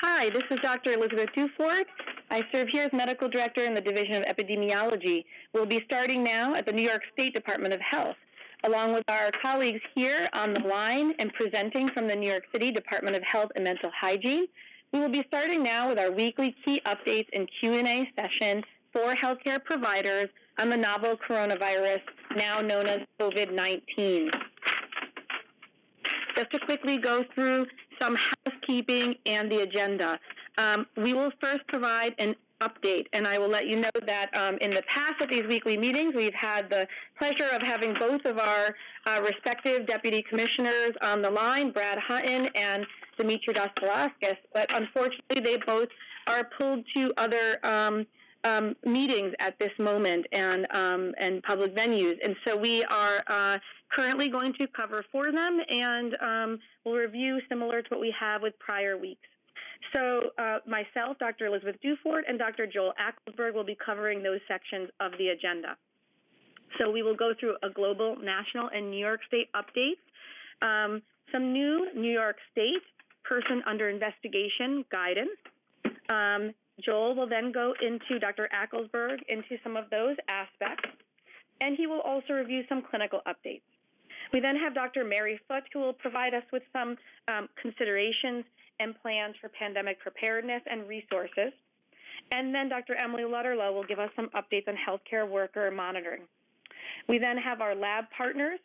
Hi, this is Dr. Elizabeth Dufort. I serve here as Medical Director in the Division of Epidemiology. We'll be starting now at the New York State Department of Health. Along with our colleagues here on the line and presenting from the New York City Department of Health and Mental Hygiene, we will be starting now with our weekly key updates and Q&A session for healthcare providers on the novel coronavirus, now known as COVID-19. Just to quickly go through some housekeeping and the agenda. We will first provide an update, and I will let you know that in the past at these weekly meetings, we've had the pleasure of having both of our respective deputy commissioners on the line, Brad Hutton and Dimitri Daskalakis, but unfortunately they both are pulled to other meetings at this moment and public venues. And so we are currently going to cover for them, and we'll review similar to what we have with prior weeks. So myself, Dr. Elizabeth Dufort, and Dr. Joel Acklesberg will be covering those sections of the agenda. So we will go through a global, national, and New York State updates, some new New York State person under investigation guidance. Joel will then go into Dr. Acklesberg into some of those aspects, and he will also review some clinical updates. We then have Dr. Mary Foote, who will provide us with some considerations and plans for pandemic preparedness and resources. And then Dr. Emily Lutterloh will give us some updates on healthcare worker monitoring. We then have our lab partners.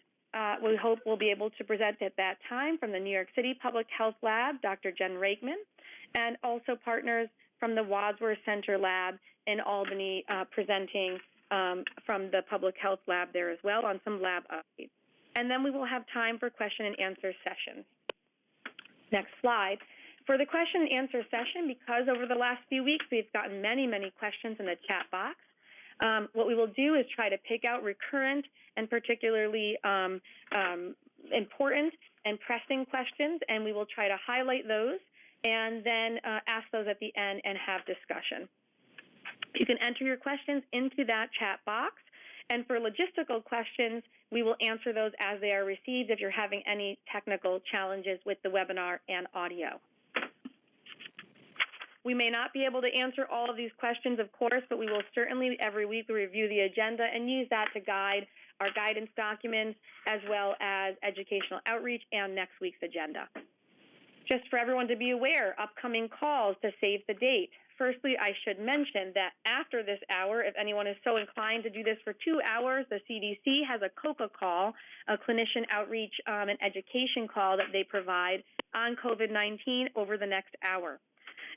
We hope we'll be able to present at that time from the New York City Public Health Lab, Dr. Jen Rakeman, and also partners from the Wadsworth Center Lab in Albany, presenting from the Public Health Lab there as well on some lab updates. And then we will have time for question and answer sessions. Next slide. For the question and answer session, because over the last few weeks we've gotten many, many questions in the chat box, what we will do is try to pick out recurrent and particularly important and pressing questions, and we will try to highlight those and then ask those at the end and have discussion. You can enter your questions into that chat box, and for logistical questions, we will answer those as they are received if you're having any technical challenges with the webinar and audio. We may not be able to answer all of these questions, of course, but we will certainly every week review the agenda and use that to guide our guidance documents as well as educational outreach and next week's agenda. Just for everyone to be aware, upcoming calls to save the date. Firstly, I should mention that after this hour, if anyone is so inclined to do this for 2 hours, the CDC has a COCA call, a clinician outreach and education call that they provide on COVID-19 over the next hour.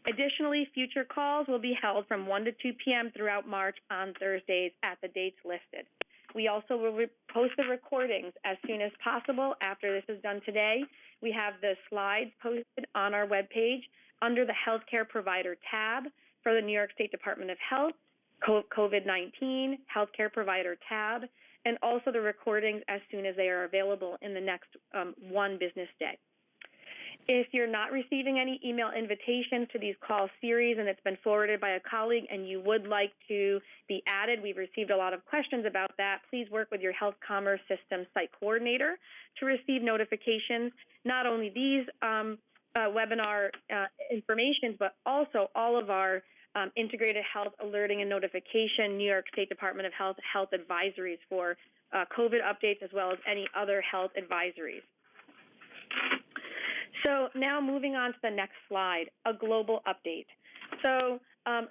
Additionally, future calls will be held from 1 to 2 p.m. throughout March on Thursdays at the dates listed. We also will post the recordings as soon as possible after this is done today. We have the slides posted on our webpage under the Healthcare Provider tab for the New York State Department of Health, COVID-19, Healthcare Provider tab, and also the recordings as soon as they are available in the next one business day. If you're not receiving any email invitations to these call series and it's been forwarded by a colleague and you would like to be added, we've received a lot of questions about that, please work with your Health Commerce Systems site coordinator to receive notifications, not only these webinar information, but also all of our integrated health alerting and notification, New York State Department of Health health advisories for COVID updates as well as any other health advisories. So now moving on to the next slide, a global update. So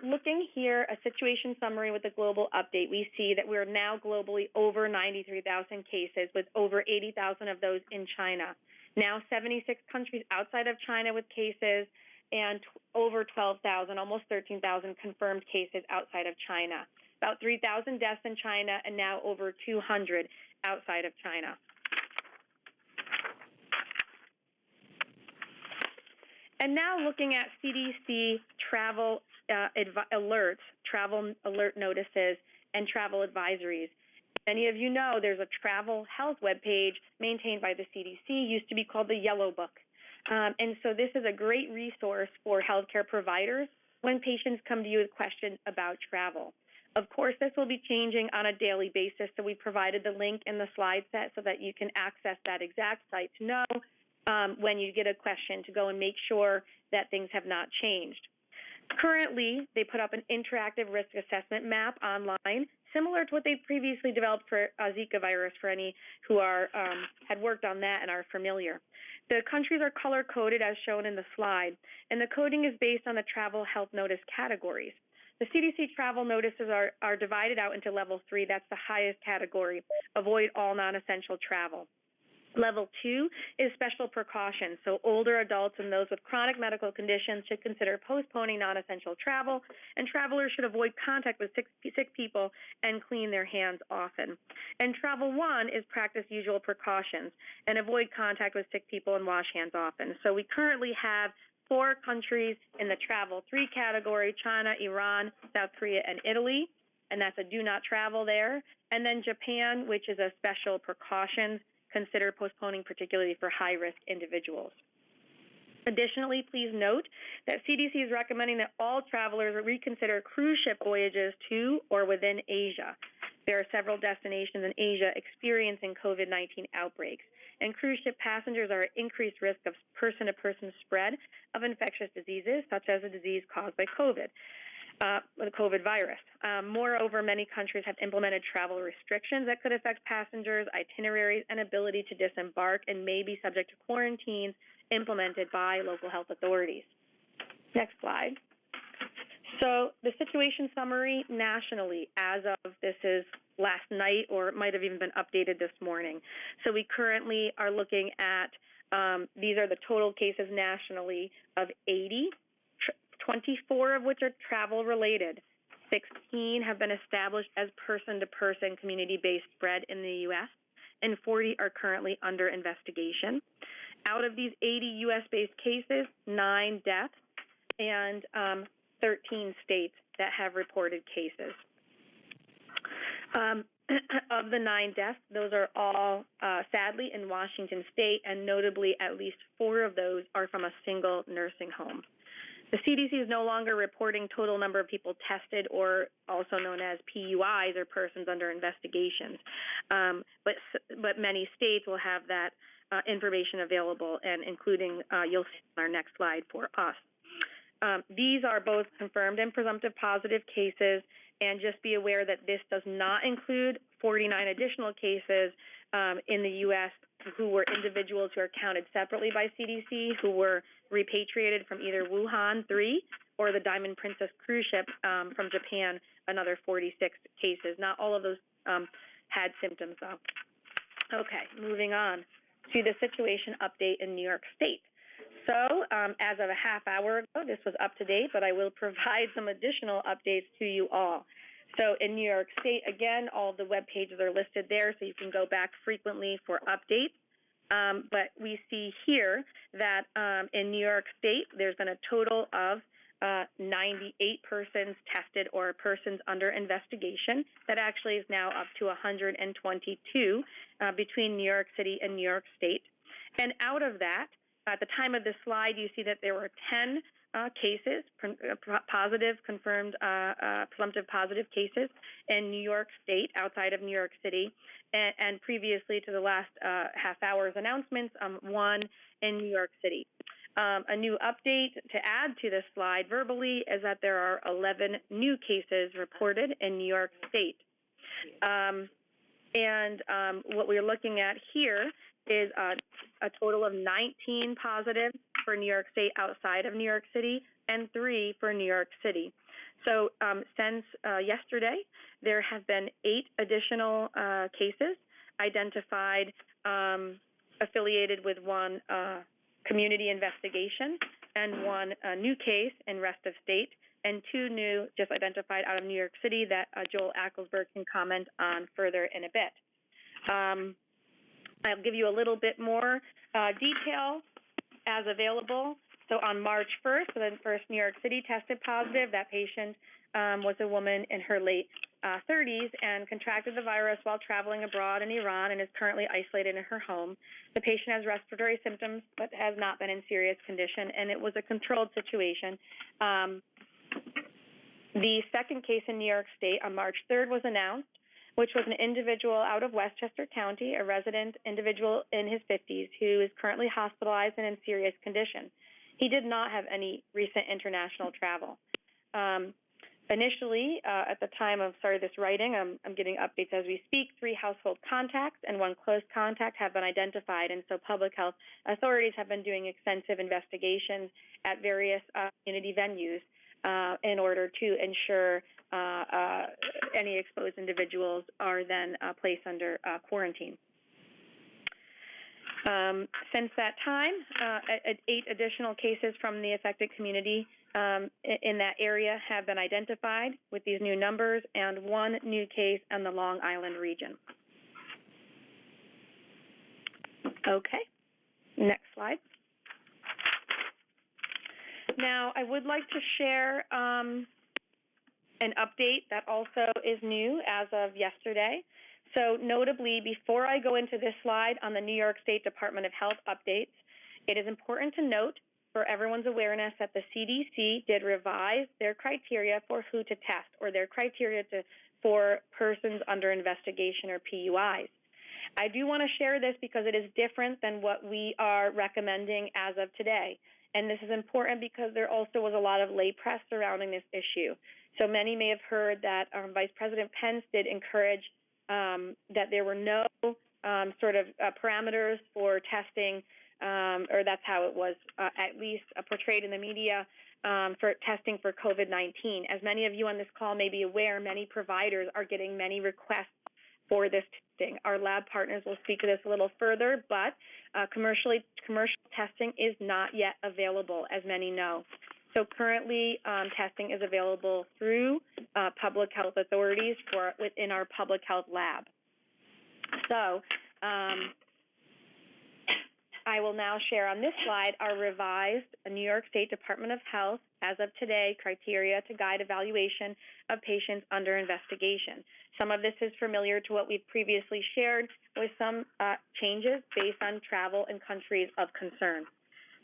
looking here, a situation summary with a global update, we see that we're now globally over 93,000 cases with over 80,000 of those in China. Now 76 countries outside of China with cases and over 12,000, almost 13,000 confirmed cases outside of China. About 3,000 deaths in China and now over 200 outside of China. And now looking at CDC travel alerts, travel alert notices, and travel advisories. Many of you know there's a travel health webpage maintained by the CDC, used to be called the Yellow Book. And so this is a great resource for healthcare providers when patients come to you with questions about travel. Of course, this will be changing on a daily basis, so we provided the link in the slide set so that you can access that exact site to know when you get a question to go and make sure that things have not changed. Currently, they put up an interactive risk assessment map online, similar to what they previously developed for Zika virus, for any who are had worked on that and are familiar. The countries are color-coded as shown in the slide, and the coding is based on the travel health notice categories. The CDC travel notices are divided out into level 3. That's the highest category. Avoid all non-essential travel. Level 2 is special precautions. So older adults and those with chronic medical conditions should consider postponing non-essential travel, and travelers should avoid contact with sick people and clean their hands often. And Travel 1 is practice usual precautions and avoid contact with sick people and wash hands often. So we currently have 4 countries in the Travel 3 category: China, Iran, South Korea, and Italy, and that's a do not travel there. And then Japan, which is a special precautions, consider postponing, particularly for high-risk individuals. Additionally, please note that CDC is recommending that all travelers reconsider cruise ship voyages to or within Asia. There are several destinations in Asia experiencing COVID-19 outbreaks, and cruise ship passengers are at increased risk of person-to-person spread of infectious diseases, such as a disease caused by COVID. The COVID virus. Moreover, many countries have implemented travel restrictions that could affect passengers' itineraries and ability to disembark, and may be subject to quarantines implemented by local health authorities. Next slide. So the situation summary nationally as of, this is last night, or it might have even been updated this morning. So we currently are looking at, these are the total cases nationally of 80. 24 of which are travel-related. 16 have been established as person-to-person community-based spread in the U.S., and 40 are currently under investigation. Out of these 80 U.S.-based cases, 9 deaths, and 13 states that have reported cases. Of the 9 deaths, those are all, sadly, in Washington State, and notably at least 4 of those are from a single nursing home. The CDC is no longer reporting total number of people tested, or also known as PUIs, or persons under investigations. But many states will have that information available, and including, you'll see on our next slide, for us. These are both confirmed and presumptive positive cases, and just be aware that this does not include 49 additional cases in the U.S. who were individuals who are counted separately by CDC, who were repatriated from either Wuhan 3 or the Diamond Princess cruise ship from Japan, another 46 cases. Not all of those had symptoms, though. Okay, moving on to the situation update in New York State. So as of a half hour ago, this was up to date, but I will provide some additional updates to you all. So in New York State, again, all of the web pages are listed there, so you can go back frequently for updates. But we see here that in New York State, there's been a total of 98 persons tested or persons under investigation. That actually is now up to 122 between New York City and New York State. And out of that, at the time of this slide, you see that there were 10 cases, positive, confirmed, presumptive positive cases in New York State, outside of New York City, and previously to the last half hour's announcements, 1 in New York City. A new update to add to this slide verbally is that there are 11 new cases reported in New York State. What we're looking at here is a total of 19 positive for New York State outside of New York City, and 3 for New York City. So since yesterday, there have been 8 additional cases identified affiliated with 1 community investigation, and 1 new case in rest of state, and 2 new just identified out of New York City that Joel Acklesberg can comment on further in a bit. I'll give you a little bit more detail as available. So on March 1st, the first New York City tested positive. That patient was a woman in her late 30s and contracted the virus while traveling abroad in Iran and is currently isolated in her home. The patient has respiratory symptoms but has not been in serious condition, and it was a controlled situation. The second case in New York State on March 3rd was announced. which was an individual out of Westchester County, a resident individual in his 50s who is currently hospitalized and in serious condition. He did not have any recent international travel. Initially, at the time of this writing, I'm getting updates as we speak. 3 household contacts and 1 close contact have been identified, and so public health authorities have been doing extensive investigations at various community venues in order to ensure any exposed individuals are then placed under quarantine. Since that time, 8 additional cases from the affected community in that area have been identified with these new numbers, and 1 new case in the Long Island region. Okay, next slide. Now, I would like to share an update that also is new as of yesterday. So notably, before I go into this slide on the New York State Department of Health updates, it is important to note for everyone's awareness that the CDC did revise their criteria for who to test, or their criteria for persons under investigation, or PUIs. I do want to share this because it is different than what we are recommending as of today. And this is important because there also was a lot of lay press surrounding this issue. So many may have heard that Vice President Pence did encourage that there were no parameters for testing, or that's how it was at least portrayed in the media, for testing for COVID-19. As many of you on this call may be aware, many providers are getting many requests for this testing. Our lab partners will speak to this a little further, but commercial testing is not yet available, as many know. So currently, testing is available through public health authorities within our public health lab. So I will now share on this slide our revised New York State Department of Health, as of today, criteria to guide evaluation of patients under investigation. Some of this is familiar to what we've previously shared, with some changes based on travel in countries of concern.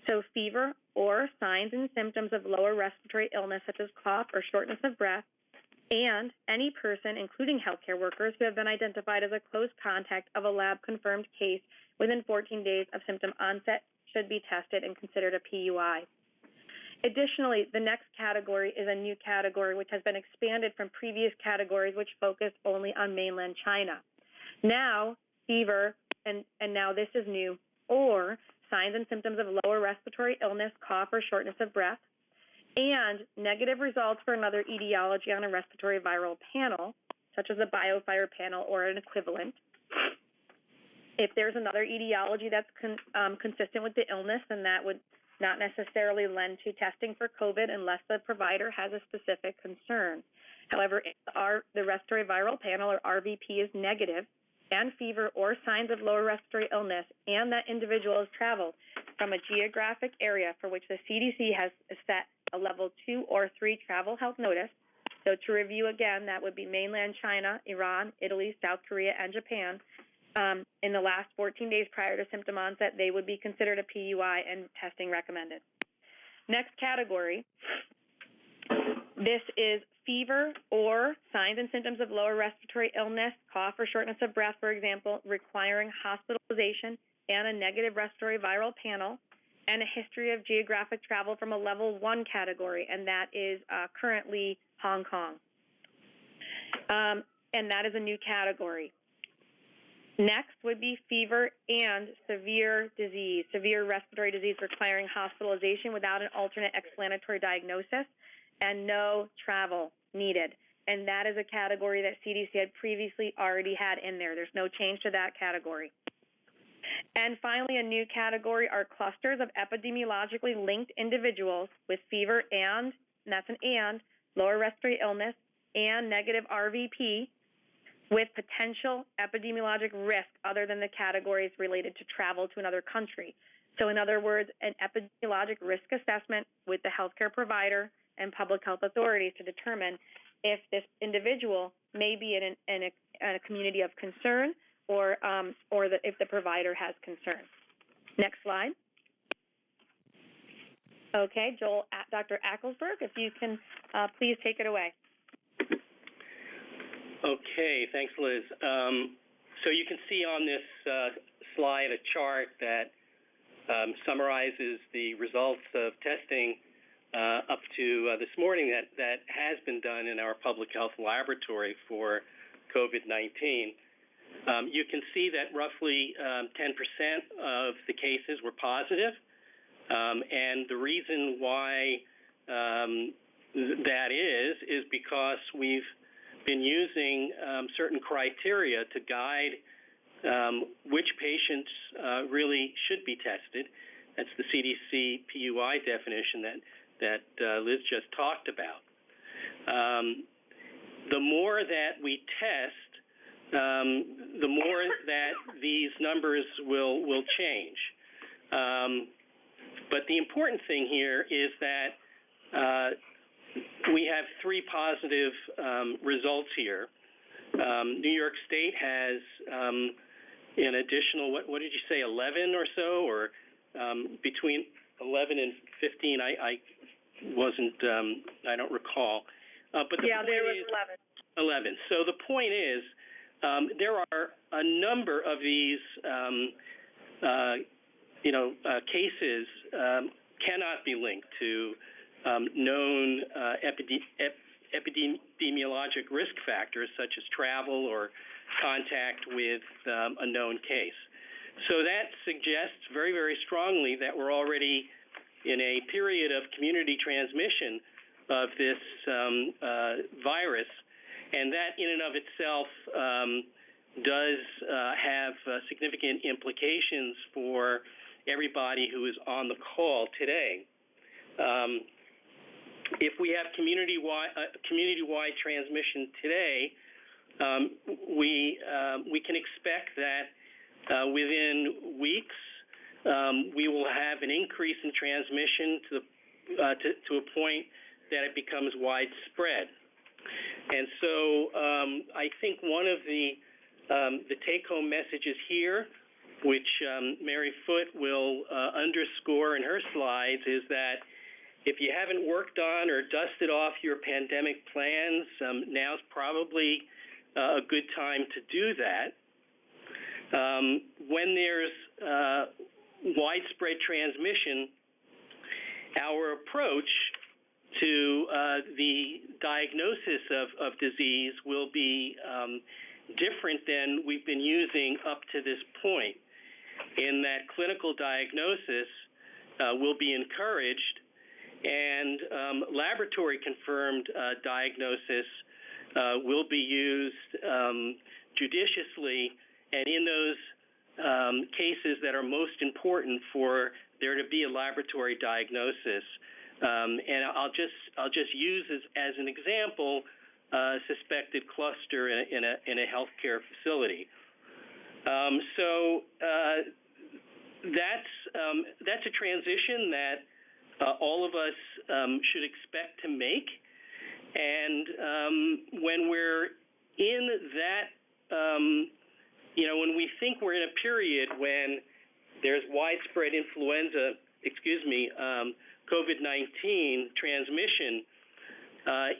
So fever or signs and symptoms of lower respiratory illness such as cough or shortness of breath, and any person, including healthcare workers, who have been identified as a close contact of a lab-confirmed case within 14 days of symptom onset should be tested and considered a PUI. Additionally, the next category is a new category which has been expanded from previous categories which focused only on mainland China. Now, fever, and now this is new, or signs and symptoms of lower respiratory illness, cough, or shortness of breath, and negative results for another etiology on a respiratory viral panel, such as a BioFire panel or an equivalent. If there's another etiology that's consistent with the illness, then that would not necessarily lend to testing for COVID unless the provider has a specific concern. However, if the respiratory viral panel, or RVP, is negative, and fever or signs of lower respiratory illness, and that individual has traveled from a geographic area for which the CDC has set a level 2 or 3 travel health notice. So to review again, that would be mainland China, Iran, Italy, South Korea, and Japan. In the last 14 days prior to symptom onset, they would be considered a PUI and testing recommended. Next category, this is fever or signs and symptoms of lower respiratory illness, cough or shortness of breath, for example, requiring hospitalization and a negative respiratory viral panel, and a history of geographic travel from a level 1 category, and that is currently Hong Kong. And that is a new category. Next would be fever and severe disease, severe respiratory disease requiring hospitalization without an alternate explanatory diagnosis, and no travel needed. And that is a category that CDC had previously already had in there. There's no change to that category. And finally, a new category are clusters of epidemiologically linked individuals with fever and that's an and, lower respiratory illness and negative RVP, with potential epidemiologic risk other than the categories related to travel to another country. So in other words, an epidemiologic risk assessment with the healthcare provider and public health authorities to determine if this individual may be in a community of concern, or if the provider has concern. Next slide. Okay, Dr. Acklesberg, if you can please take it away. Okay, thanks, Liz. So you can see on this slide a chart that summarizes the results of testing up to this morning that has been done in our public health laboratory for COVID-19. You can see that roughly 10% of the cases were positive, and the reason why that is because we've been using certain criteria to guide which patients really should be tested. That's the CDC PUI definition that Liz just talked about. The more that we test, the more that these numbers will change. But the important thing here is that we have three positive results here. New York State has an additional, what did you say, 11 or so, or between 11 and 15, I wasn't, I don't recall. But there was 11. So the point is, there are a number of these, cases cannot be linked to known epidemiologic risk factors such as travel or contact with a known case. So that suggests very, very strongly that we're already in a period of community transmission of this virus, and that in and of itself does have significant implications for everybody who is on the call today. If we have community-wide transmission today, we can expect that within weeks we will have an increase in transmission to a point that it becomes widespread. And so I think one of the take-home messages here, which Mary Foote will underscore in her slides, is that if you haven't worked on or dusted off your pandemic plans, now's probably a good time to do that. When there's widespread transmission, our approach to the diagnosis of disease will be different than we've been using up to this point, in that clinical diagnosis will be encouraged, and laboratory-confirmed diagnosis will be used judiciously, and in those cases that are most important for there to be a laboratory diagnosis. And I'll just use as an example a suspected cluster in a healthcare facility. So that's a transition that all of us should expect to make. And when we're in that, when we think we're in a period when there's widespread COVID-19 transmission,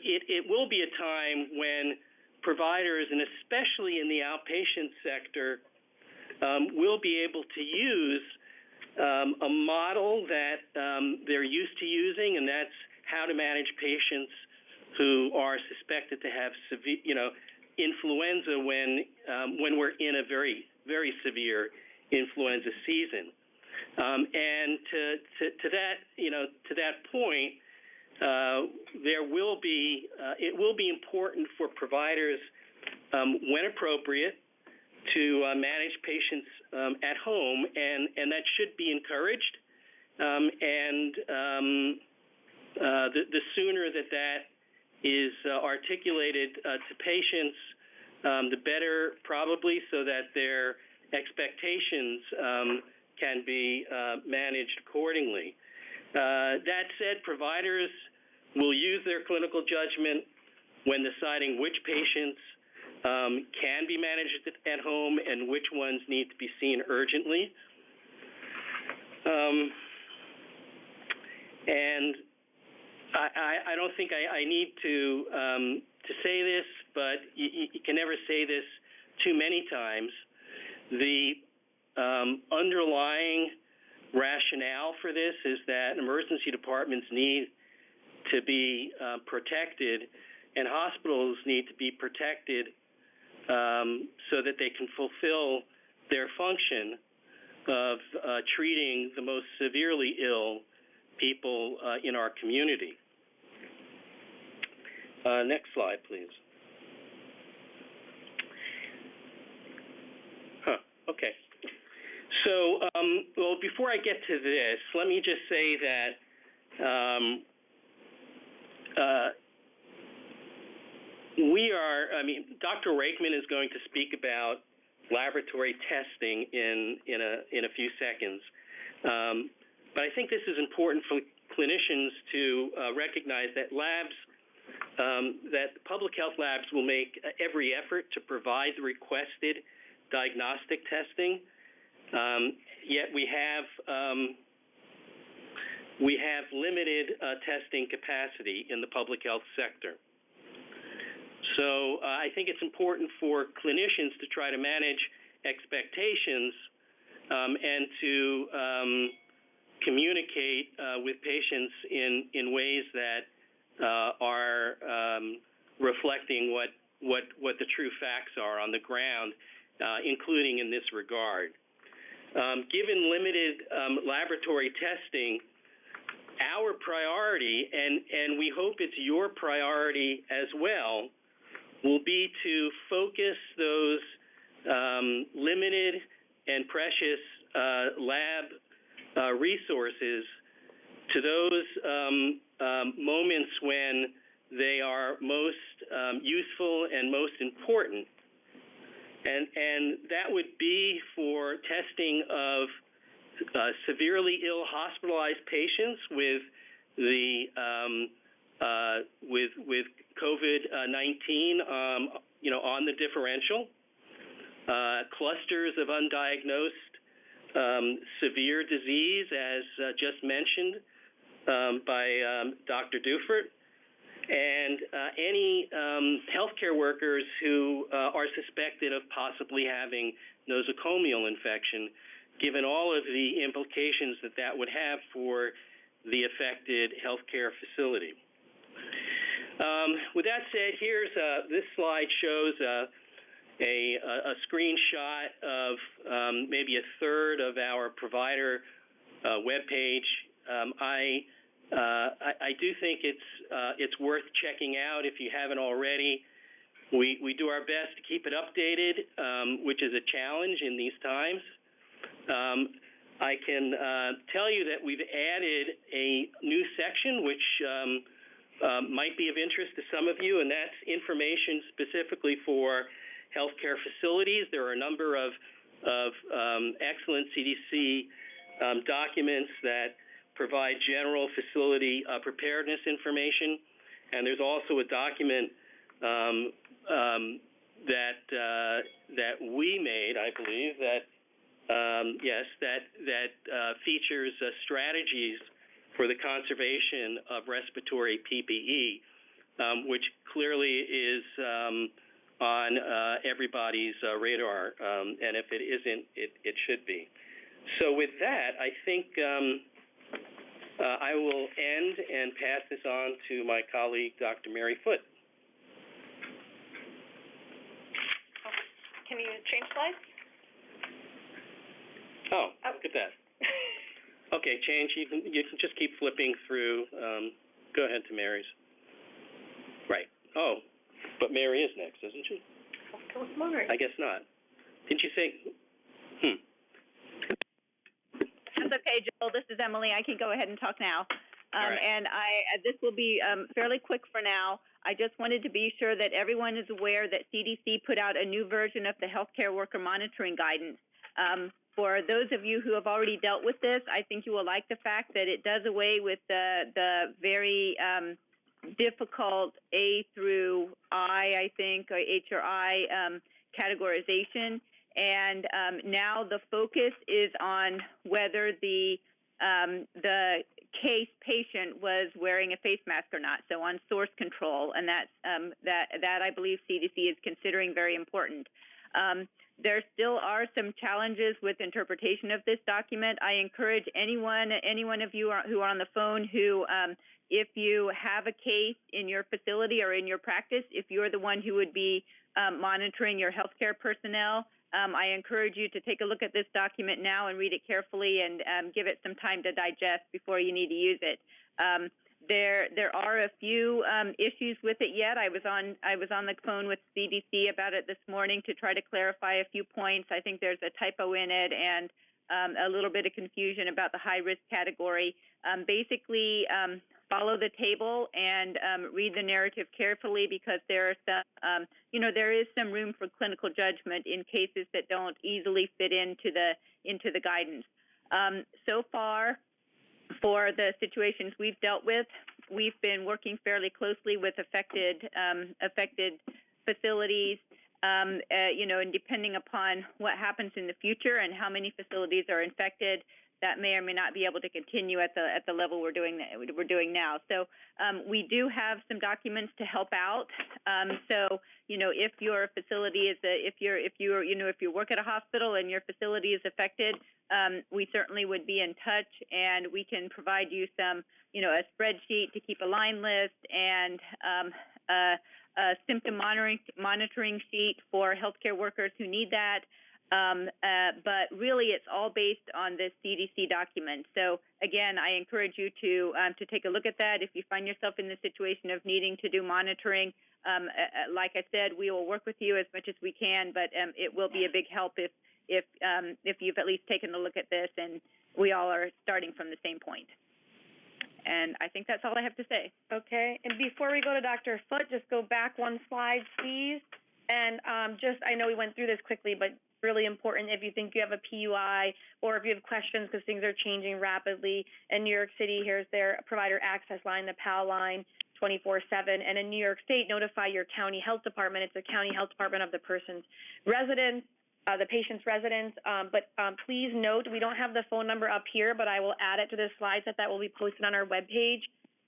it will be a time when providers, and especially in the outpatient sector, will be able to use a model that they're used to using, and that's how to manage patients who are suspected to have severe, influenza when we're in a very, very severe influenza season. And to that point, it will be important for providers, when appropriate, to manage patients at home, and that should be encouraged. The sooner that is articulated to patients, the better, probably, so that their expectations can be managed accordingly. That said, providers will use their clinical judgment when deciding which patients can be managed at home and which ones need to be seen urgently. And I don't think I need to say this, but you can never say this too many times. The underlying rationale for this is that emergency departments need to be protected, and hospitals need to be protected so that they can fulfill their function of treating the most severely ill people in our community. Next slide, please. Okay. So, well, before I get to this, let me just say that Dr. Rakeman is going to speak about laboratory testing in a few seconds. But I think this is important for clinicians to recognize that that public health labs will make every effort to provide the requested diagnostic testing. Yet we have limited testing capacity in the public health sector. So I think it's important for clinicians to try to manage expectations and to communicate with patients in ways that are reflecting what the true facts are on the ground, including in this regard. Given limited laboratory testing, our priority, and we hope it's your priority as well, will be to focus those limited and precious lab resources to those moments when they are most useful and most important. And that would be for testing of severely ill hospitalized patients with the with COVID-19, on the differential, clusters of undiagnosed severe disease, as just mentioned by Dr. Dufert, and any healthcare workers who are suspected of possibly having nosocomial infection, given all of the implications that would have for the affected healthcare facility. With that said, this slide shows a screenshot of maybe a third of our provider webpage. I do think it's worth checking out if you haven't already. We do our best to keep it updated, which is a challenge in these times. I can tell you that we've added a new section which might be of interest to some of you, and that's information specifically for healthcare facilities. There are a number of excellent CDC documents that provide general facility preparedness information, and there's also a document that we made, I believe, that features strategies for the conservation of respiratory PPE, which clearly is on everybody's radar, and if it isn't, it should be. So with that, I think I will end and pass this on to my colleague, Dr. Mary Foote. Can you change slides? Oh, look at that. Okay, change. You can just keep flipping through. Go ahead to Mary's. Right. Oh, but Mary is next, isn't she? I guess not. Didn't you say? That's okay, Joel. This is Emily. I can go ahead and talk now. Right. And this will be fairly quick for now. I just wanted to be sure that everyone is aware that CDC put out a new version of the healthcare worker monitoring guidance. For those of you who have already dealt with this, I think you will like the fact that it does away with the very difficult A through I think, or H or I categorization. And now the focus is on whether the case patient was wearing a face mask or not. So on source control, and that I believe CDC is considering very important. There still are some challenges with interpretation of this document. I encourage any one of you who are on the phone who, if you have a case in your facility or in your practice, if you're the one who would be monitoring your healthcare personnel, I encourage you to take a look at this document now and read it carefully and give it some time to digest before you need to use it. There are a few issues with it yet. I was on the phone with CDC about it this morning to try to clarify a few points. I think there's a typo in it and a little bit of confusion about the high-risk category. Basically, follow the table and read the narrative carefully, because there are some, there is some room for clinical judgment in cases that don't easily fit into the guidance. So far, for the situations we've dealt with, we've been working fairly closely with affected facilities. And depending upon what happens in the future and how many facilities are infected, that may or may not be able to continue at the level we're doing now. So we do have some documents to help out. So if your facility is if you work at a hospital and your facility is affected, we certainly would be in touch, and we can provide you some a spreadsheet to keep a line list and a symptom monitoring sheet for healthcare workers who need that. But really, it's all based on this CDC document. So again, I encourage you to take a look at that. If you find yourself in the situation of needing to do monitoring, like I said, we will work with you as much as we can. But it will be a big help if you've at least taken a look at this, and we all are starting from the same point. And I think that's all I have to say. Okay. And before we go to Dr. Foote, just go back one slide, please. And I know we went through this quickly, but really important if you think you have a PUI or if you have questions because things are changing rapidly. In New York City, here's their provider access line, the PAL line, 24/7. And in New York State, notify your county health department. It's the county health department of the person's residence, the patient's residence. But please note, we don't have the phone number up here, but I will add it to the slides that will be posted on our webpage.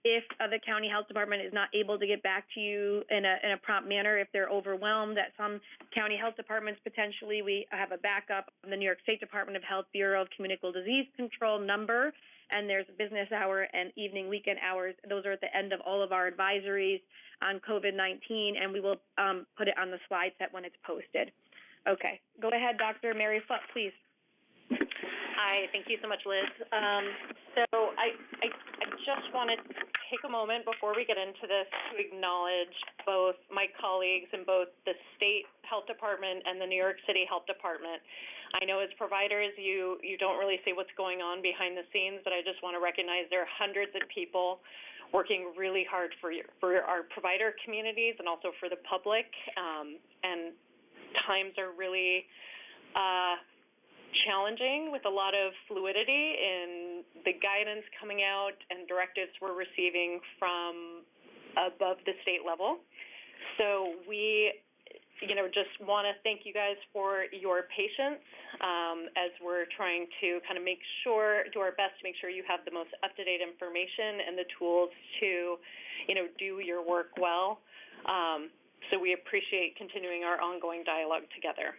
If the county health department is not able to get back to you in a prompt manner, if they're overwhelmed, at some county health departments potentially we have a backup from the New York State Department of Health Bureau of Communicable Disease Control number, and there's business hour and evening weekend hours. Those are at the end of all of our advisories on COVID-19, and we will put it on the slide set when it's posted. Okay, go ahead, Dr. Mary Foote, please. Hi, thank you so much, Liz. So I just want to take a moment before we get into this to acknowledge both my colleagues in both the state health department and the New York City Health Department. I know as providers, you don't really see what's going on behind the scenes, but I just want to recognize there are hundreds of people working really hard for our provider communities and also for the public, and times are really challenging with a lot of fluidity in the guidance coming out and directives we're receiving from above the state level. So we, just want to thank you guys for your patience as we're trying to kind of do our best to make sure you have the most up-to-date information and the tools to, do your work well. So we appreciate continuing our ongoing dialogue together.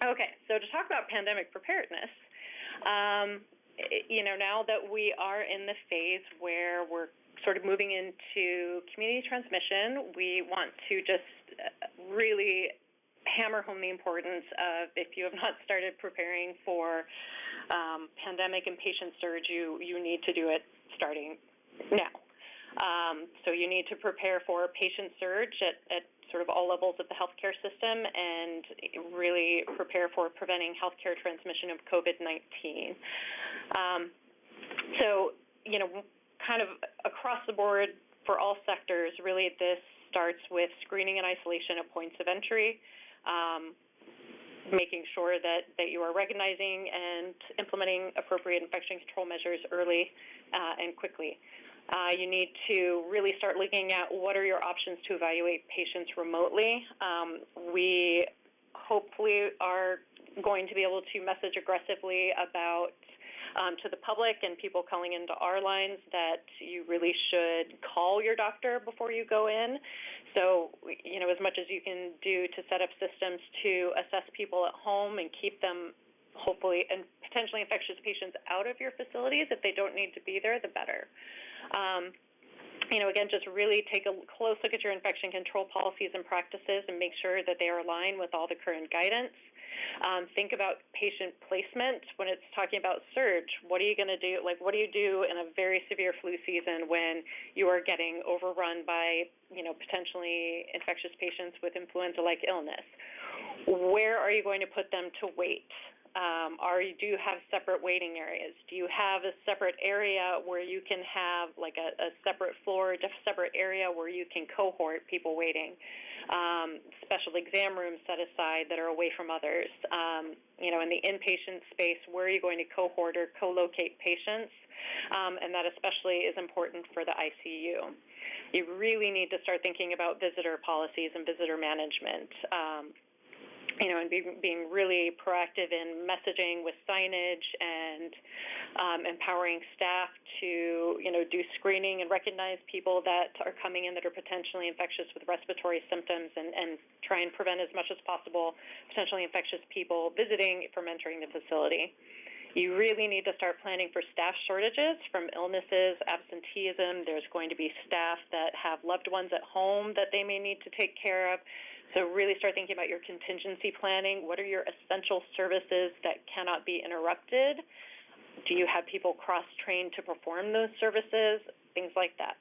Okay, so to talk about pandemic preparedness, now that we are in the phase where we're sort of moving into community transmission, we want to just really hammer home the importance of, if you have not started preparing for pandemic and patient surge, you need to do it starting now. So you need to prepare for patient surge at sort of all levels of the healthcare system and really prepare for preventing healthcare transmission of COVID-19. So, kind of across the board for all sectors, really this starts with screening and isolation at points of entry, making sure that you are recognizing and implementing appropriate infection control measures early and quickly. You need to really start looking at what are your options to evaluate patients remotely. We hopefully are going to be able to message aggressively about to the public and people calling into our lines that you really should call your doctor before you go in. So, as much as you can do to set up systems to assess people at home and keep them hopefully and potentially infectious patients out of your facilities, if they don't need to be there, the better. Again, just really take a close look at your infection control policies and practices and make sure that they are aligned with all the current guidance. Think about patient placement when it's talking about surge. What are you going to do? What do you do in a very severe flu season when you are getting overrun by, potentially infectious patients with influenza-like illness? Where are you going to put them to wait? Do you have separate waiting areas? Do you have a separate area where you can have a separate floor, a separate area where you can cohort people waiting? Special exam rooms set aside that are away from others. In the inpatient space, where are you going to cohort or co-locate patients? And that especially is important for the ICU. You really need to start thinking about visitor policies and visitor management. And being really proactive in messaging with signage and empowering staff to, do screening and recognize people that are coming in that are potentially infectious with respiratory symptoms and try and prevent as much as possible potentially infectious people visiting from entering the facility. You really need to start planning for staff shortages from illnesses, absenteeism. There's going to be staff that have loved ones at home that they may need to take care of. So really start thinking about your contingency planning. What are your essential services that cannot be interrupted? Do you have people cross-trained to perform those services? Things like that.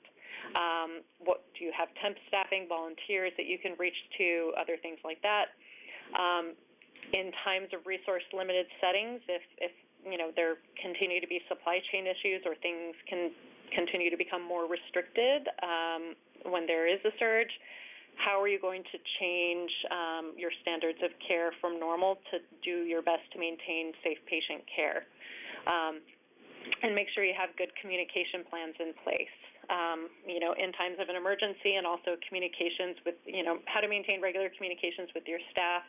Do you have temp staffing, volunteers that you can reach to, other things like that? In times of resource-limited settings, if there continue to be supply chain issues or things can continue to become more restricted when there is a surge, how are you going to change your standards of care from normal to do your best to maintain safe patient care? And make sure you have good communication plans in place, in times of an emergency, and also communications with, how to maintain regular communications with your staff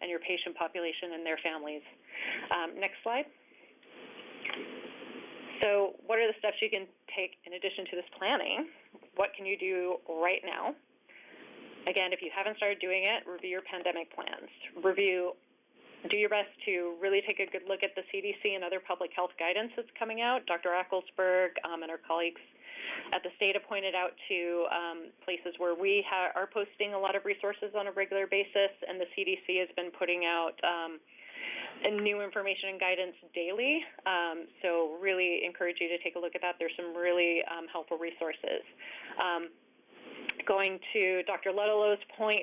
and your patient population and their families. Next slide. So what are the steps you can take in addition to this planning? What can you do right now? Again, if you haven't started doing it, review your pandemic plans. Do your best to really take a good look at the CDC and other public health guidance that's coming out. Dr. Acklesberg and our colleagues at the state have pointed out to places where we are posting a lot of resources on a regular basis, and the CDC has been putting out new information and guidance daily. So really encourage you to take a look at that. There's some really helpful resources. Going to Dr. Ludlow's point,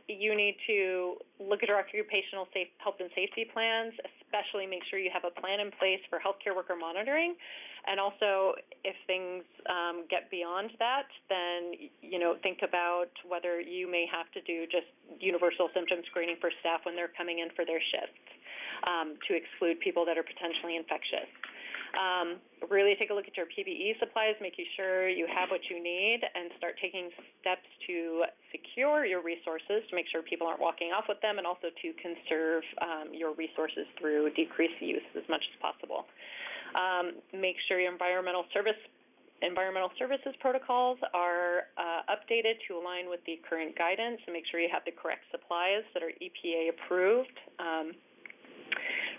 you need to look at your occupational health and safety plans, especially make sure you have a plan in place for healthcare worker monitoring. And also, if things get beyond that, then, think about whether you may have to do just universal symptom screening for staff when they're coming in for their shifts to exclude people that are potentially infectious. Really take a look at your PPE supplies, making sure you have what you need, and start taking steps to secure your resources to make sure people aren't walking off with them, and also to conserve your resources through decreased use as much as possible. Make sure your environmental services protocols are updated to align with the current guidance, and make sure you have the correct supplies that are EPA approved.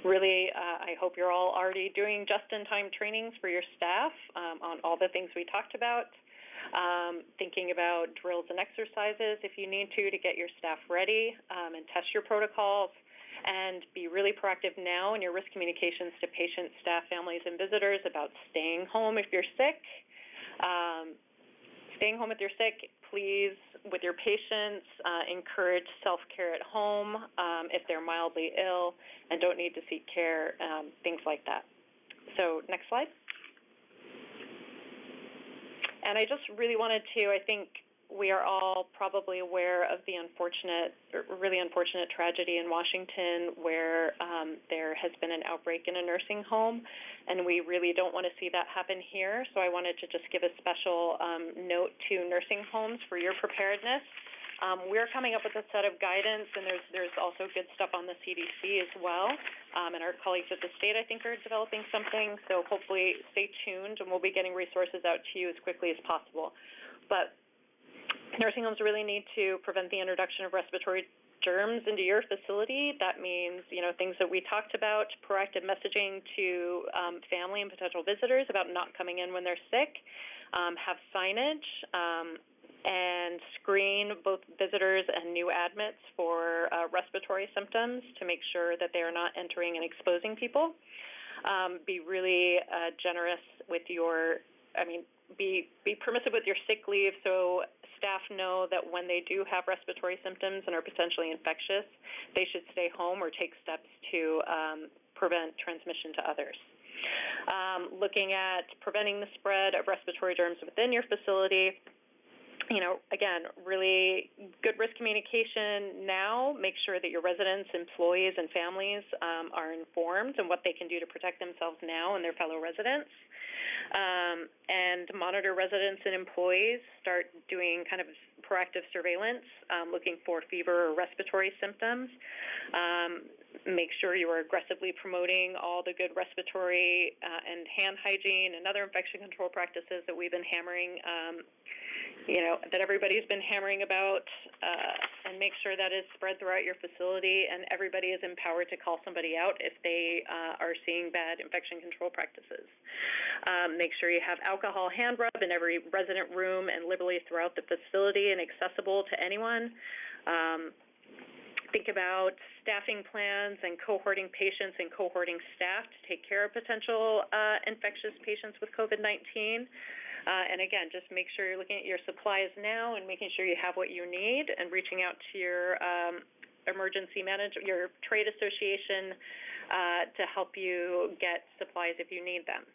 Really, I hope you're all already doing just-in-time trainings for your staff on all the things we talked about, thinking about drills and exercises if you need to get your staff ready, and test your protocols, and be really proactive now in your risk communications to patients, staff, families, and visitors about staying home if you're sick. Staying home if you're sick, please, with your patients, encourage self-care at home if they're mildly ill and don't need to seek care, things like that. So next slide. And I just really wanted to, I think we are all probably aware of the really unfortunate tragedy in Washington where there has been an outbreak in a nursing home, and we really don't want to see that happen here. So I wanted to just give a special note to nursing homes for your preparedness. We're coming up with a set of guidance, and there's also good stuff on the CDC as well. And our colleagues at the state, I think, are developing something. So hopefully stay tuned, and we'll be getting resources out to you as quickly as possible. But nursing homes really need to prevent the introduction of respiratory germs into your facility. That means, things that we talked about, proactive messaging to family and potential visitors about not coming in when they're sick, have signage, and screen both visitors and new admits for respiratory symptoms to make sure that they are not entering and exposing people. Be really generous with be permissive with your sick leave so staff know that when they do have respiratory symptoms and are potentially infectious, they should stay home or take steps to prevent transmission to others. Looking at preventing the spread of respiratory germs within your facility, again, really good risk communication now. Make sure that your residents, employees, and families are informed on what they can do to protect themselves now and their fellow residents. And monitor residents and employees. Start doing kind of proactive surveillance, looking for fever or respiratory symptoms. Make sure you are aggressively promoting all the good respiratory and hand hygiene and other infection control practices that we've been hammering, that everybody's been hammering about, and make sure that is spread throughout your facility and everybody is empowered to call somebody out if they are seeing bad infection control practices. Make sure you have alcohol hand rub in every resident room and liberally throughout the facility and accessible to anyone. Think about staffing plans and cohorting patients and cohorting staff to take care of potential infectious patients with COVID-19. And again, just make sure you're looking at your supplies now and making sure you have what you need and reaching out to your emergency manager, your trade association, to help you get supplies if you need them.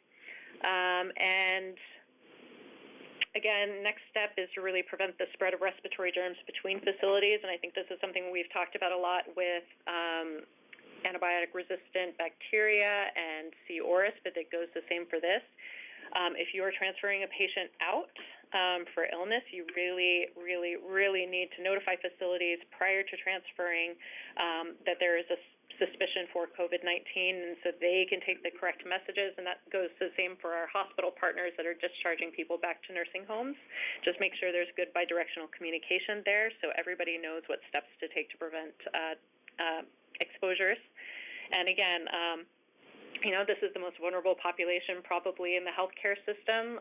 And again, next step is to really prevent the spread of respiratory germs between facilities, and I think this is something we've talked about a lot with antibiotic-resistant bacteria and C. auris, but it goes the same for this. If you are transferring a patient out for illness, you really, really, really need to notify facilities prior to transferring that there is a suspicion for COVID-19, and so they can take the correct messages, and that goes the same for our hospital partners that are discharging people back to nursing homes. Just make sure there's good bidirectional communication there so everybody knows what steps to take to prevent exposures. And again, this is the most vulnerable population probably in the healthcare system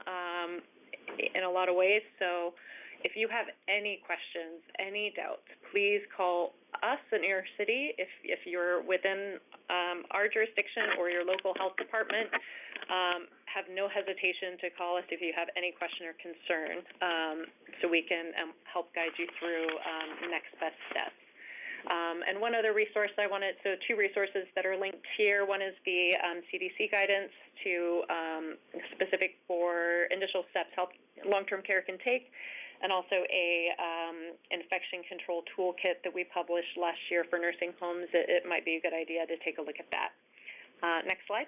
in a lot of ways, so if you have any questions, any doubts, please call us in New York City if you're within our jurisdiction or your local health department. Have no hesitation to call us if you have any question or concern so we can help guide you through next best steps. And one other resource so two resources that are linked here. One is the CDC guidance to specific for initial steps long-term care can take, and also a infection control toolkit that we published last year for nursing homes. It might be a good idea to take a look at that. Next slide.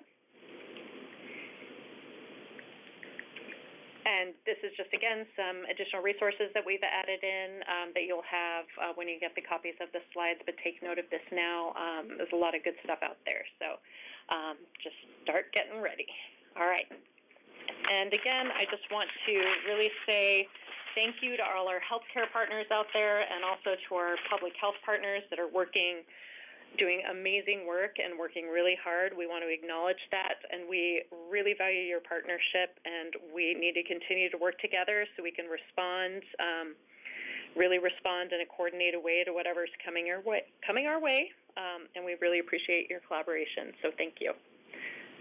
And this is just, again, some additional resources that we've added in that you'll have when you get the copies of the slides, but take note of this now. There's a lot of good stuff out there, so just start getting ready. All right. And again, I just want to really say thank you to all our healthcare partners out there and also to our public health partners that are doing amazing work and working really hard. We want to acknowledge that, and we really value your partnership, and we need to continue to work together so we can really respond in a coordinated way to whatever's coming our way, and we really appreciate your collaboration, so thank you.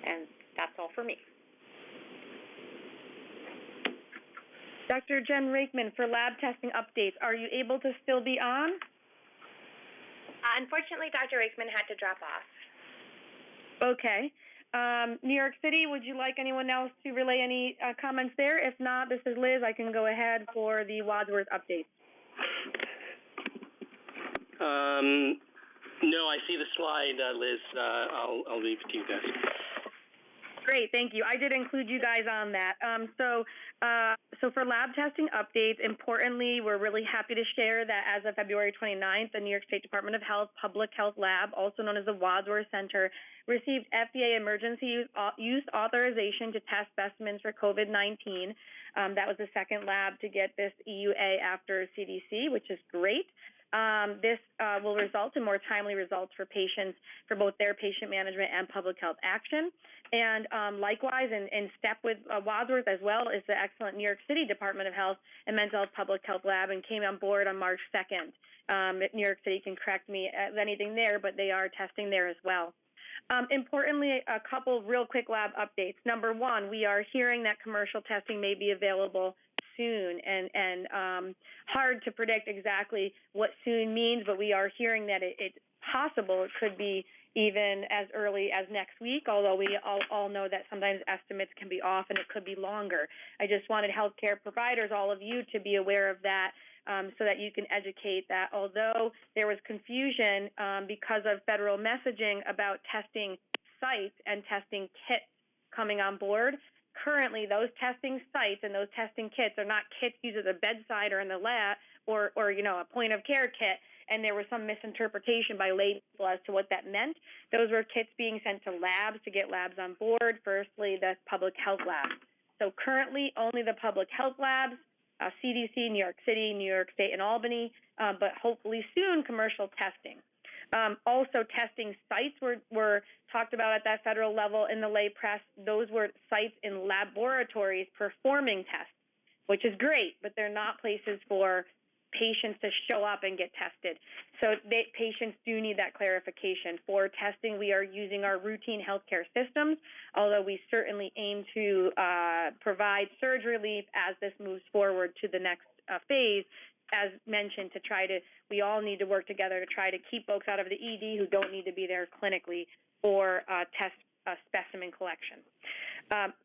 And that's all for me. Dr. Jen Rakeman, for lab testing updates, are you able to still be on? Unfortunately, Dr. Rakeman had to drop off. Okay. New York City, would you like anyone else to relay any comments there? If not, this is Liz. I can go ahead for the Wadsworth updates. No, I see the slide, Liz. I'll leave it to you guys. Great, thank you. I did include you guys on that. So for lab testing updates, importantly, we're really happy to share that as of February 29th, the New York State Department of Health Public Health Lab, also known as the Wadsworth Center, received FDA emergency use authorization to test specimens for COVID-19. That was the second lab to get this EUA after CDC, which is great. This will result in more timely results for patients for both their patient management and public health action. And likewise, in step with Wadsworth as well, is the excellent New York City Department of Health and Mental Health Public Health Lab, and came on board on March 2nd. New York City can correct me if anything there, but they are testing there as well. Importantly, a couple real quick lab updates. Number one, we are hearing that commercial testing may be available soon, and hard to predict exactly what soon means, but we are hearing that it's possible it could be even as early as next week, although we all know that sometimes estimates can be off and it could be longer. I just wanted healthcare providers, all of you, to be aware of that so that you can educate that although there was confusion because of federal messaging about testing sites and testing kits coming on board, currently those testing sites and those testing kits are not kits used at the bedside or in the lab or a point of care kit, and there was some misinterpretation by lay people as to what that meant. Those were kits being sent to labs to get labs on board, firstly the public health labs. So currently only the public health labs, CDC, New York City, New York State, and Albany, but hopefully soon commercial testing. Also, testing sites were talked about at that federal level in the lay press. Those were sites in laboratories performing tests, which is great, but they're not places for patients to show up and get tested. So patients do need that clarification. For testing, we are using our routine healthcare systems, although we certainly aim to provide surge relief as this moves forward to the next phase. As mentioned, we all need to work together to try to keep folks out of the ED who don't need to be there clinically or test specimen collection.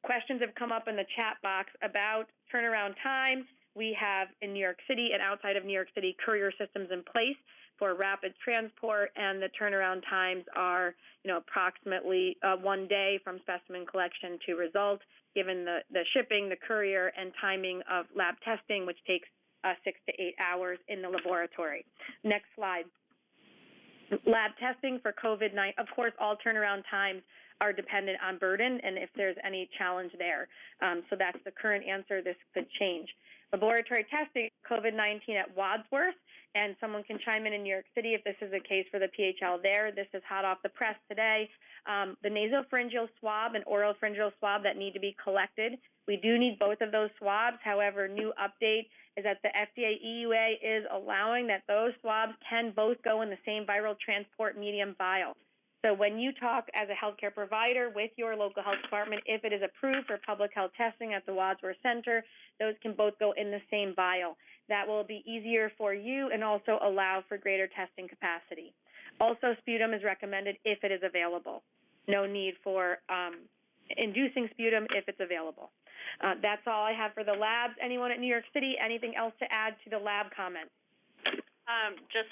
Questions have come up in the chat box about turnaround time. We have in New York City and outside of New York City courier systems in place for rapid transport, and the turnaround times are, approximately 1 day from specimen collection to result, given the shipping, the courier, and timing of lab testing, which takes 6 to 8 hours in the laboratory. Next slide. Lab testing for COVID-19, of course, all turnaround times are dependent on burden and if there's any challenge there. So that's the current answer. This could change. Laboratory testing, COVID-19 at Wadsworth, and someone can chime in New York City if this is the case for the PHL there. This is hot off the press today. The nasopharyngeal swab and oropharyngeal swab that need to be collected. We do need both of those swabs. However, new update is that the FDA EUA is allowing that those swabs can both go in the same viral transport medium vial. So when you talk as a healthcare provider with your local health department, if it is approved for public health testing at the Wadsworth Center, those can both go in the same vial. That will be easier for you and also allow for greater testing capacity. Also, sputum is recommended if it is available. No need for inducing sputum if it's available. That's all I have for the labs. Anyone at New York City, anything else to add to the lab comments?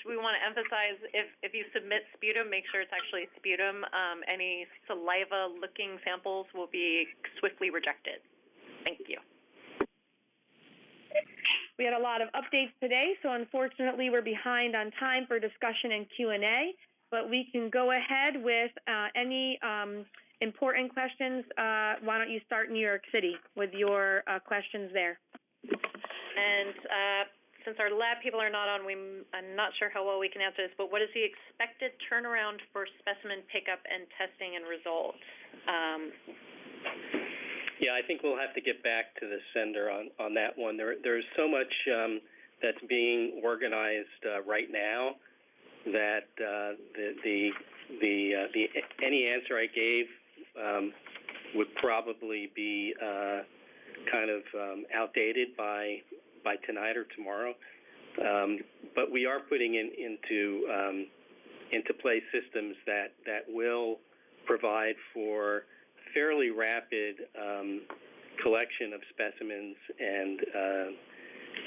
We want to emphasize, if you submit sputum, make sure it's actually sputum. Any saliva-looking samples will be swiftly rejected. Thank you. We had a lot of updates today, so unfortunately we're behind on time for discussion and Q&A, but we can go ahead with any important questions. Why don't you start in New York City with your questions there? And since our lab people are not on, I'm not sure how well we can answer this, but what is the expected turnaround for specimen pickup and testing and results? Yeah, I think we'll have to get back to the sender on that one. There's so much that's being organized right now that any answer I gave would probably be kind of outdated by tonight or tomorrow. But we are putting into place systems that will provide for fairly rapid collection of specimens and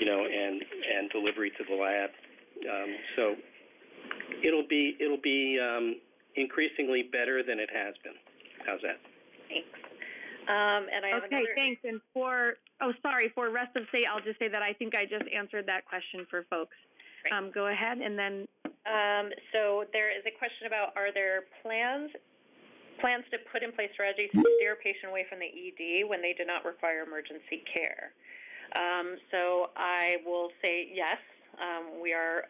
and delivery to the lab. So it'll be increasingly better than it has been. How's that? Thanks. And I have Okay, another. thanks. And for rest of state, I'll just say that I think I just answered that question for folks. Great. Go ahead, and then. So there is a question about, are there plans to put in place strategies to steer a patient away from the ED when they do not require emergency care? So I will say yes. We are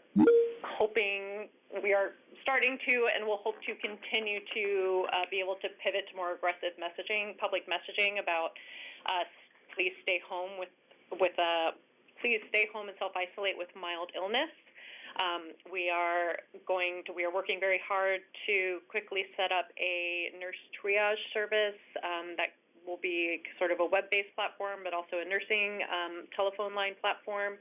starting to, and we'll hope to continue to be able to pivot to more aggressive messaging, public messaging about please stay home please stay home and self-isolate with mild illness. We are working very hard to quickly set up a nurse triage service that will be sort of a web-based platform, but also a nursing telephone line platform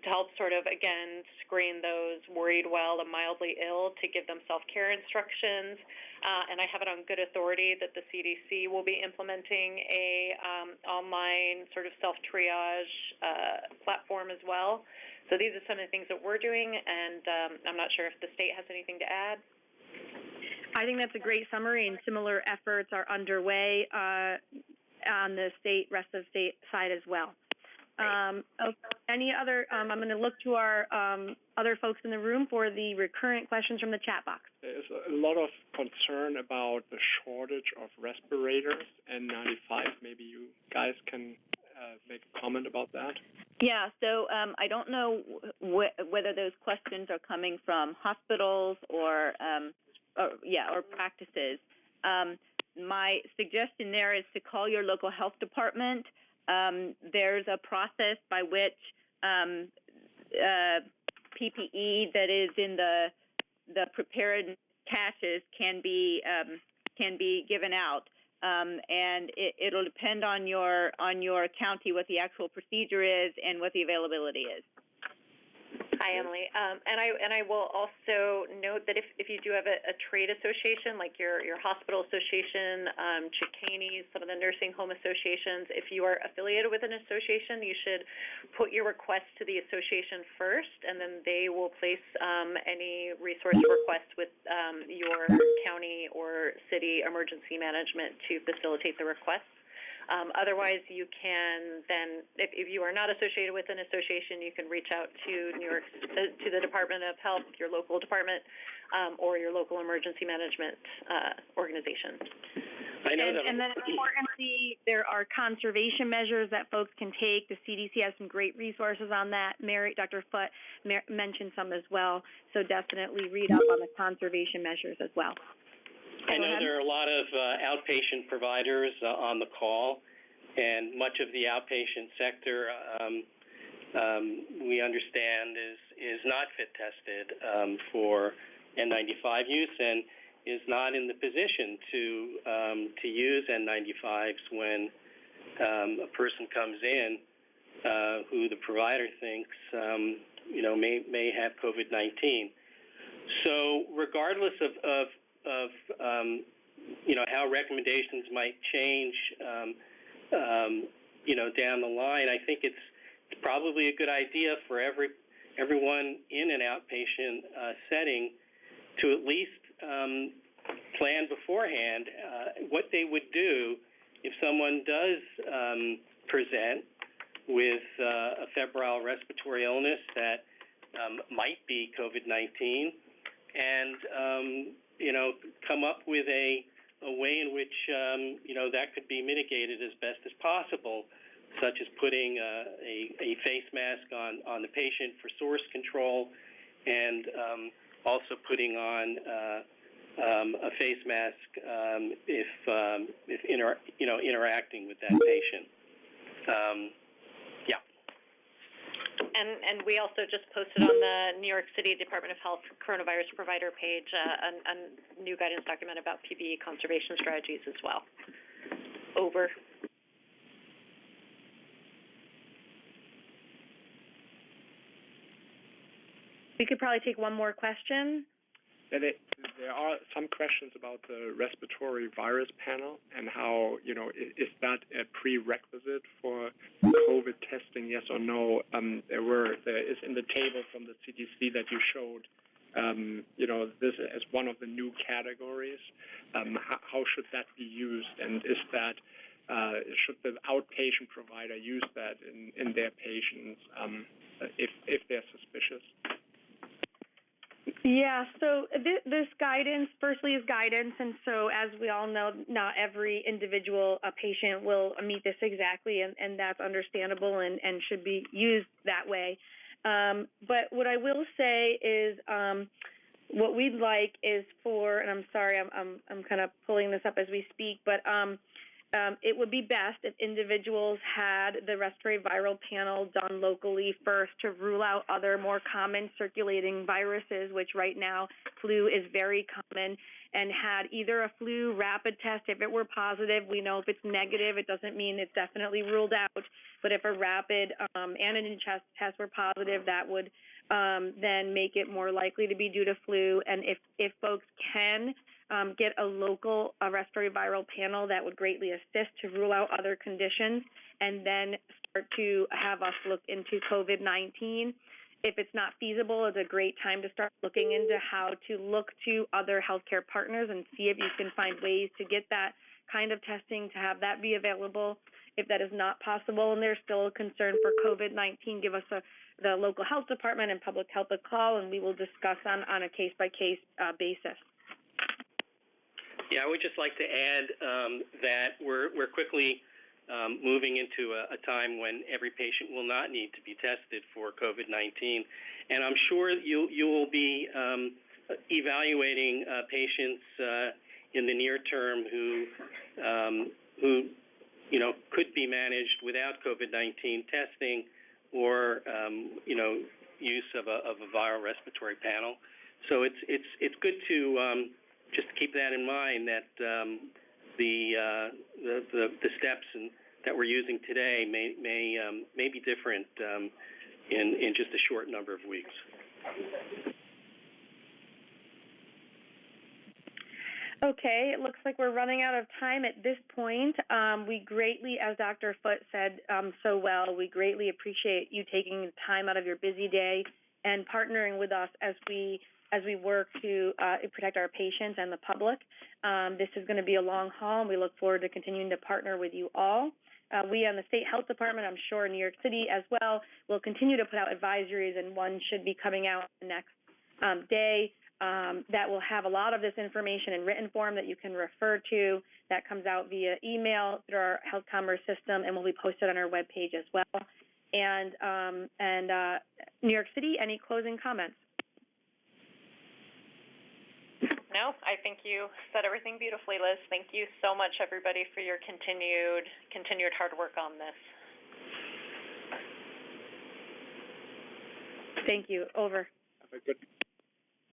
to help sort of, again, screen those worried well and mildly ill to give them self-care instructions. And I have it on good authority that the CDC will be implementing a online sort of self-triage platform as well. So these are some of the things that we're doing, and I'm not sure if the state has anything to add. I think that's a great summary, and similar efforts are underway on the rest of state side as well. Any other? I'm going to look to our other folks in the room for the recurrent questions from the chat box. There's a lot of concern about the shortage of respirators and N95. Maybe you guys can make a comment about that. Yeah, so I don't know whether those questions are coming from hospitals or practices. My suggestion there is to call your local health department. There's a process by which PPE that is in the prepared caches can be given out, and it'll depend on your county what the actual procedure is and what the availability is. Hi, Emily. And I will also note that if you do have a trade association, like your hospital association, Chicanis, some of the nursing home associations, if you are affiliated with an association, you should put your request to the association first, and then they will place any resource requests with your county or city emergency management to facilitate the request. Otherwise, you can then, if you are not associated with an association, you can reach out to to the Department of Health, your local department, or your local emergency management organization. I know and then importantly, there are conservation measures that folks can take. The CDC has some great resources on that. Dr. Foote mentioned some as well, so definitely read up on the conservation measures as well. I know there are a lot of outpatient providers on the call, and much of the outpatient sector, we understand, is not fit tested for N95 use and is not in the position to use N95s when a person comes in who the provider thinks may have COVID-19. So regardless of how recommendations might change, down the line, I think it's probably a good idea for everyone in an outpatient setting to at least plan beforehand what they would do if someone does present with a febrile respiratory illness that might be COVID-19, and come up with a way in which that could be mitigated as best as possible, such as putting a face mask on the patient for source control, and also putting on a face mask if interacting with that patient. And we also just posted on the New York City Department of Health coronavirus provider page a new guidance document about PPE conservation strategies as well. Over. We could probably take one more question. There are some questions about the respiratory virus panel and how, is that a prerequisite for COVID testing, yes or no? There is in the table from the CDC that you showed, this as one of the new categories. How should that be used? And is that should the outpatient provider use that in their patients if they're suspicious? Yeah, so this guidance, firstly, is guidance, and so as we all know, not every individual patient will meet this exactly, and that's understandable and should be used that way. But what I will say is what we'd like is for, and I'm sorry, I'm kind of pulling this up as we speak, but it would be best if individuals had the respiratory viral panel done locally first to rule out other more common circulating viruses, which right now flu is very common, and had either a flu rapid test. If it were positive, we know if it's negative, it doesn't mean it's definitely ruled out, but if a rapid antigen test were positive, that would then make it more likely to be due to flu. And if folks can get a local respiratory viral panel, that would greatly assist to rule out other conditions, and then start to have us look into COVID-19. If it's not feasible, it's a great time to start looking into how to look to other healthcare partners and see if you can find ways to get that kind of testing, to have that be available. If that is not possible and there's still a concern for COVID-19, give us the local health department and public health a call, and we will discuss on a case-by-case basis. Yeah, I would just like to add that we're quickly moving into a time when every patient will not need to be tested for COVID-19, and I'm sure you will be evaluating patients in the near term who could be managed without COVID-19 testing or use of a viral respiratory panel. So it's good to just keep that in mind, that the steps that we're using today may be different in just a short number of weeks. Okay, it looks like we're running out of time at this point. We greatly, as Dr. Foote said so well, we greatly appreciate you taking time out of your busy day and partnering with us as we work to protect our patients and the public. This is going to be a long haul, and we look forward to continuing to partner with you all. We on the State Health Department, I'm sure in New York City as well, will continue to put out advisories, and one should be coming out the next day that will have a lot of this information in written form that you can refer to. That comes out via email through our health commerce system and will be posted on our webpage as well. And New York City, any closing comments? No, I think you said everything beautifully, Liz. Thank you so much, everybody, for your continued hard work on this. Thank you. Over. Have a good